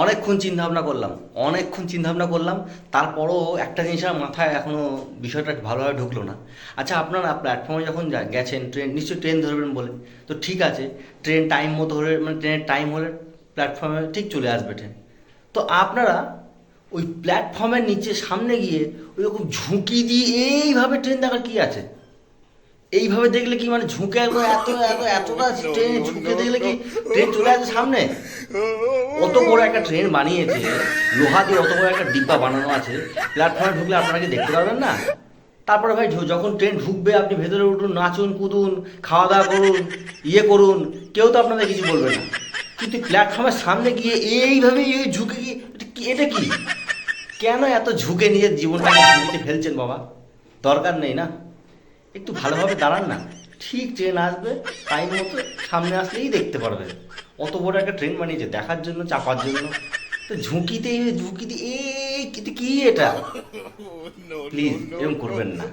অনেকক্ষণ চিন্তা ভাবনা করলাম, তারপরও একটা জিনিস আমার মাথায় এখনো বিষয়টা ভালোভাবে ঢুকলো না। আচ্ছা, আপনারা প্ল্যাটফর্মে যখন গেছেন, ট্রেন নিশ্চয়ই ট্রেন ধরবেন বলে, তো ঠিক আছে, ট্রেন টাইম মতো হলে, মানে ট্রেনের টাইম হলে প্ল্যাটফর্মে ঠিক চলে আসবে ট্রেন। তো আপনারা ওই প্ল্যাটফর্মের নিচে সামনে গিয়ে ওই রকম ঝুঁকি দিয়ে এইভাবে ট্রেন দেখার কি আছে? এইভাবে দেখলে কি, মানে ঝুঁকে একদম এতটা ট্রেন ঝুঁকে দেখলে কি ট্রেন চলে আসবে সামনে? অত বড় একটা ট্রেন বানিয়েছে, লোহা দিয়ে অত বড় একটা ডিব্বা বানানো আছে, প্ল্যাটফর্মে ঢুকলে আপনারা কি দেখতে পারবেন না? তারপরে ভাই যখন ট্রেন ঢুকবে আপনি ভেতরে উঠুন, নাচুন কুদুন, খাওয়া দাওয়া করুন, ইয়ে করুন, কেউ তো আপনাদের কিছু বলবে না। কিন্তু প্ল্যাটফর্মের সামনে গিয়ে এইভাবে এই ঝুঁকে গিয়ে এটা কি? কেন এত ঝুঁকে নিজের জীবনটাকে ঝুঁকিতে ফেলছেন বাবা? দরকার নেই না? একটু ভালোভাবে দাঁড়ান না। ঠিক ট্রেন আসবে টাইম মতো, সামনে আসলেই দেখতে পারবে। অত বড় একটা ট্রেন বানিয়েছে দেখার জন্য, চাপার জন্য। তো ঝুঁকিতে এই কি এটা? প্লিজ এরকম করবেন না।